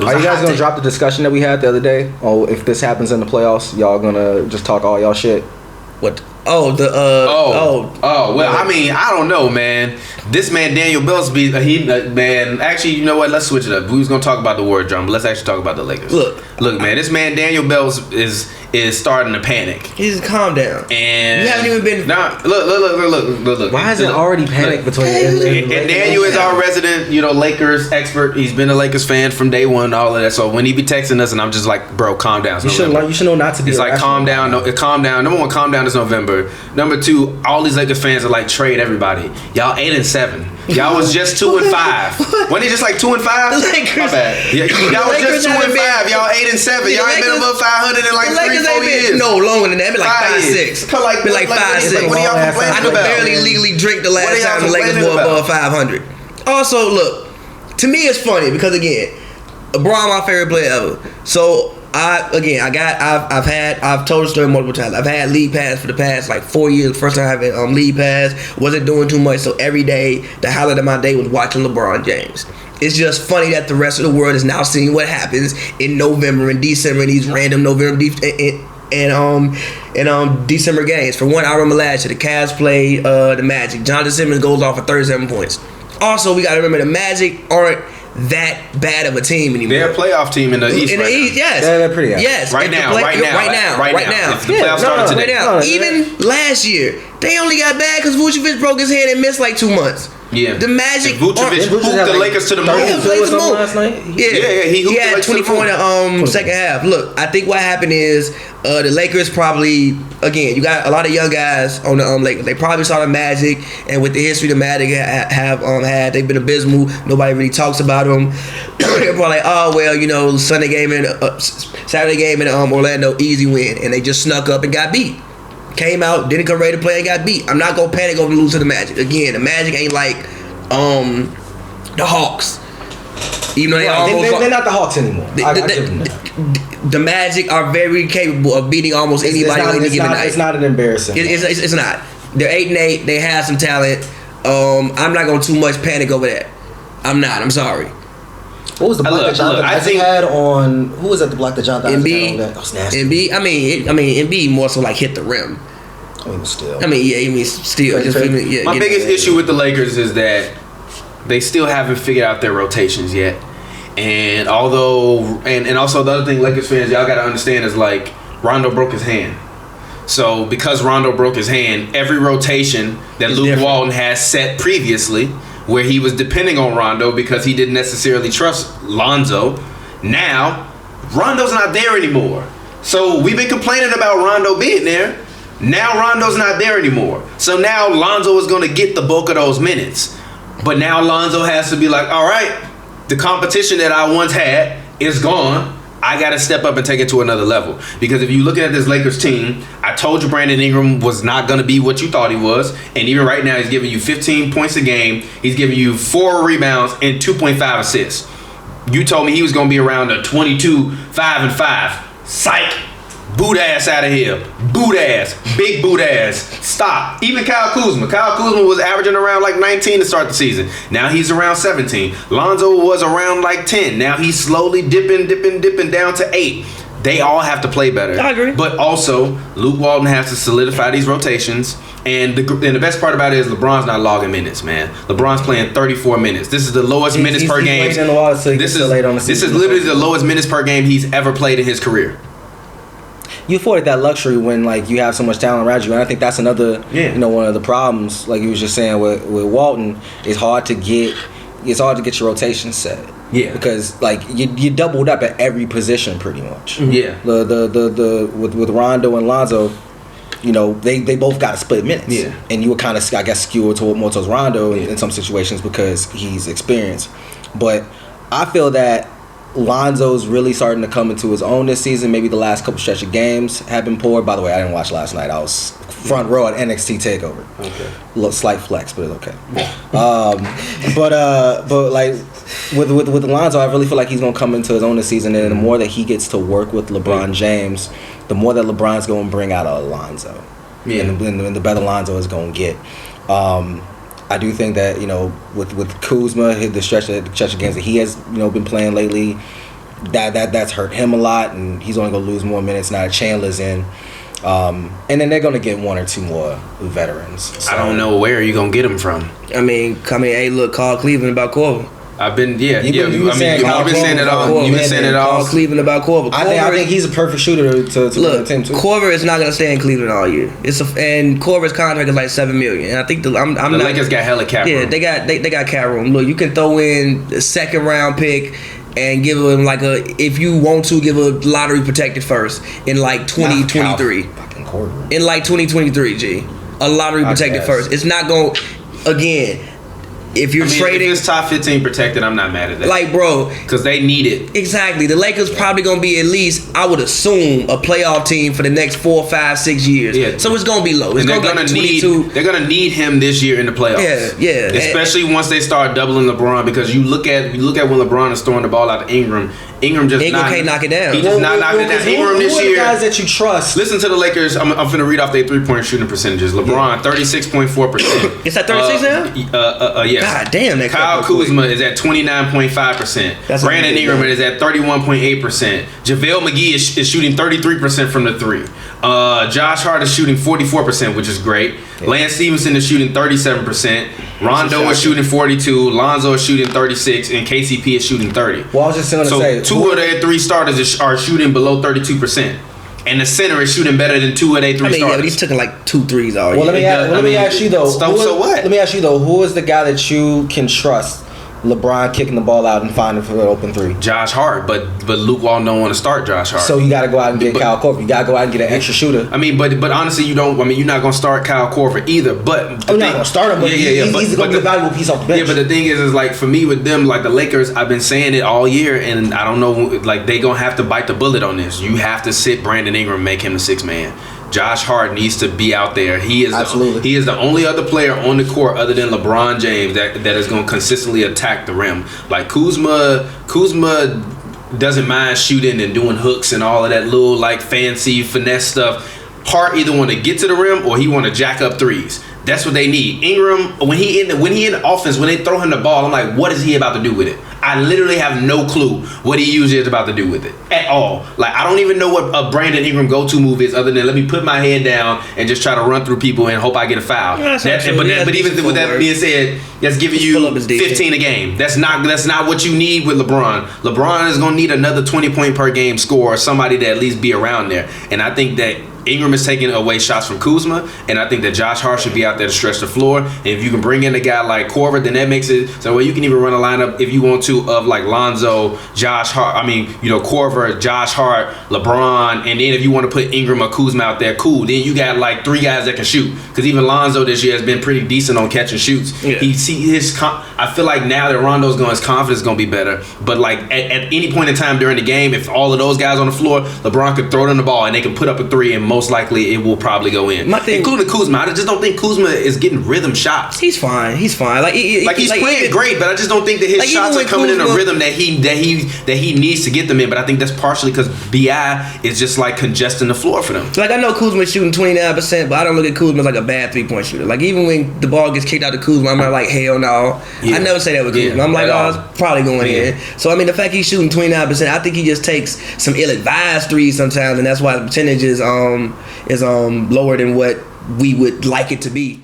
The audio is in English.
Are you guys gonna drop the discussion that we had the other day? Oh, if this happens in the playoffs, y'all gonna just talk all y'all shit? What? Well, I mean, I don't know, man. This man Daniel Belsby, man. Actually, you know what? Let's switch it up. We was gonna talk about the word drum, but let's actually talk about the Lakers. Look, man. This man Daniel Bells is starting to panic. He's calm down. And you haven't even been. Nah, look. Why is it already panic between? And Daniel is our resident, Lakers expert. He's been a Lakers fan from day one. All of that. So when he be texting us, and I'm just like, bro, calm down. You should know not to be. It's like calm down. No, calm down. Number one, calm down. It's November. Number two, all these Lakers fans are like, trade everybody. Y'all 8-7. Y'all was just 2-5. Wasn't it just like 2-5? My bad. Y'all was just 2-5. Y'all 8-7. Y'all ain't been above 500 in like 3-4 years. No, longer than that. Been like 5-6. Been like 5-6. What are y'all complaining I could about? barely legally drink the last time the Lakers were above 500. Also, look, to me it's funny because again, LeBron my favorite player ever. So I've told the story multiple times. I've had league pass for the past like 4 years. First time having league pass, wasn't doing too much. So every day, the highlight of my day was watching LeBron James. It's just funny that the rest of the world is now seeing what happens in November and December in these random November and December games. For one, I remember last year the Cavs played the Magic. Jonathan Simmons goes off for 37 points. Also, we got to remember the Magic aren't that bad of a team anymore. They're a playoff team in the East. In the East, yes. They're pretty good. Yes. Right now. If the playoffs started today. Even last year, they only got bad because Vucevic broke his hand and missed like 2 months. Yeah. The Magic. Vucevic hooped the Lakers to the moon. Last night. He had 24 in the second half. Look, I think what happened is the Lakers probably, again, you got a lot of young guys on the Lakers. They probably saw the Magic, and with the history the Magic have had, they've been abysmal. Nobody really talks about them. They're probably like, oh well, Saturday game in Orlando, easy win, and they just snuck up and got beat. Came out, didn't come ready to play, and got beat. I'm not gonna panic over lose to the Magic. Again, the Magic ain't like the Hawks. Even though they're not the Hawks anymore. The Magic are very capable of beating almost anybody on any given night. It's not an embarrassing. It's not. They're 8-8. They have some talent. I'm not gonna too much panic over that. I'm not. I'm sorry. What was the block that Jonathan Isaac had on? Who was at the block that Jonathan Isaac had on that? That was nasty. Embiid. I mean, Embiid more so like hit the rim. Still. My biggest issue with the Lakers is that they still haven't figured out their rotations yet. And also the other thing Lakers fans, y'all got to understand is like Rondo broke his hand. So because Rondo broke his hand, every rotation that Luke Walton has set previously, where he was depending on Rondo because he didn't necessarily trust Lonzo, now Rondo's not there anymore. So we've been complaining about Rondo being there. Now Rondo's not there anymore. So now Lonzo is going to get the bulk of those minutes. But now Lonzo has to be like, all right, the competition that I once had is gone. I got to step up and take it to another level. Because if you're looking at this Lakers team, I told you Brandon Ingram was not going to be what you thought he was. And even right now, he's giving you 15 points a game. He's giving you 4 rebounds and 2.5 assists. You told me he was going to be around a 22, 5 and 5. Psych. Boot ass out of here. Boot ass. Big boot ass. Stop. Even Kyle Kuzma. Was averaging around like 19 to start the season. Now he's around 17. Lonzo was around like 10. Now he's slowly dipping down to 8. They all have to play better. I agree. But also, Luke Walton has to solidify these rotations. And the best part about it is LeBron's not logging minutes, man. LeBron's playing 34 minutes. This is the lowest minutes per game. This is literally the lowest minutes per game he's ever played in his career. You afforded that luxury when like you have so much talent around you, and I think that's another, one of the problems. Like you was just saying with Walton, it's hard to get your rotation set. Yeah, because like you doubled up at every position pretty much. Yeah, the with Rondo and Lonzo, they both got to split minutes. Yeah, and you would kind of skew more towards Rondo in some situations because he's experienced, but I feel that Lonzo's really starting to come into his own this season. Maybe the last couple stretch of games have been poor. By the way, I didn't watch last night. I was front row at NXT TakeOver. Okay. A little slight flex, but it's okay. But like with Lonzo, I really feel like he's gonna come into his own this season. And the more that he gets to work with LeBron James, the more that LeBron's gonna bring out of Lonzo. Yeah. And the better Lonzo is gonna get. I do think that with Kuzma, the stretch of games that he has been playing lately, that's hurt him a lot, and he's only gonna lose more minutes now that Chandler's in. And then they're gonna get 1 or 2 more veterans. So. I don't know where you gonna get them from. I mean, hey, look, call Cleveland about Korver. I've been, You've been saying it all. You've been saying it all. Call Cleveland about Korver. I think he's a perfect shooter to look. the team too. Korver is not gonna stay in Cleveland all year. And Korver's contract is like $7 million. And I think the Lakers got hella cap room. Yeah, they got cap room. Look, you can throw in a 2nd round pick and give him like if you want to give a lottery protected first in like 2023. Fucking Korver. In like 2023, G. A lottery protected first. It's not going again. If you're trading, if it's top 15 protected, I'm not mad at that. Like, bro, because they need it. Exactly. The Lakers probably gonna be at least, I would assume, a playoff team for the next 4, 5, 6 years. Yeah. So it's gonna be low. It's and gonna be 22. They're gonna need him this year in the playoffs. Yeah. Especially once they start doubling LeBron, because you look at when LeBron is throwing the ball out to Ingram. Ingram can't knock it down. He just not knocking it down. Ingram this year. Who are the guys that you trust? Listen to the Lakers. I'm finna read off their 3-point shooting percentages. LeBron 36.4%. It's at 36 now. Yes. God damn. That Kyle Kuzma is at 29.5%. Brandon Ingram is at 31.8%. JaVale McGee is shooting 33% from the 3. Josh Hart is shooting 44%, which is great. Yeah. Lance Stevenson is shooting 37%. Rondo is shooting 42. Lonzo is shooting 36, and KCP is shooting 30. Well, I was just going to say, 2 of their 3 starters are shooting below 32%. And the center is shooting better than 2 of their 3 starters. Yeah, but he's taking like 2 threes all year. Well, let me ask you though. Let me ask you though. Who is the guy that you can trust? LeBron kicking the ball out and finding for the open 3. Josh Hart, but Luke Wall don't want to start Josh Hart. So you got to go out and get Kyle Korver. You got to go out and get an extra shooter. I mean, but honestly, you don't. I mean, you're not gonna start Kyle Korver either. But I'm not gonna start him. But he's gonna be a valuable piece off the bench. Yeah, but the thing is like for me with them, like the Lakers, I've been saying it all year, and I don't know, like they gonna have to bite the bullet on this. You have to sit Brandon Ingram, and make him the 6th man. Josh Hart needs to be out there. He is the only other player on the court other than LeBron James that is going to consistently attack the rim. Like Kuzma doesn't mind shooting and doing hooks and all of that little like fancy finesse stuff. Hart either want to get to the rim or he want to jack up 3s. That's what they need. Ingram, when he in the offense, when they throw him the ball, I'm like, what is he about to do with it? I literally have no clue what he usually is about to do with it at all. Like I don't even know what a Brandon Ingram go-to move is, other than let me put my head down and just try to run through people and hope I get a foul. But even with that being said, that's giving you 15 a game. That's not what you need with LeBron. LeBron is gonna need another 20-point per game score, or somebody to at least be around there. And I think that Ingram is taking away shots from Kuzma, and I think that Josh Hart should be out there to stretch the floor. And if you can bring in a guy like Korver, then that makes it so you can even run a lineup if you want to of like Lonzo, Josh Hart. I mean, Korver, Josh Hart, LeBron, and then if you want to put Ingram or Kuzma out there, cool. Then you got like 3 guys that can shoot. Because even Lonzo this year has been pretty decent on catch and shoots. Yeah. I feel like now that Rondo's going, his confidence is going to be better. But like at any point in time during the game, if all of those guys on the floor, LeBron could throw them the ball and they can put up a 3, and most likely it will probably go in. Including Kuzma. I just don't think Kuzma is getting rhythm shots. He's fine. He's playing great, but I just don't think that his shots are coming in a rhythm that he needs to get them in. But I think that's partially because BI is just like congesting the floor for them. Like I know Kuzma's shooting 29%, but I don't look at Kuzma as like a bad 3-point shooter. Like even when the ball gets kicked out to Kuzma, I'm not like hell no. Yeah. I never say that with Kuzma. Yeah, I'm like, it's probably going in. So I mean, the fact he's shooting 29%, I think he just takes some ill-advised 3s sometimes, and that's why the percentage is lower than what we would like it to be.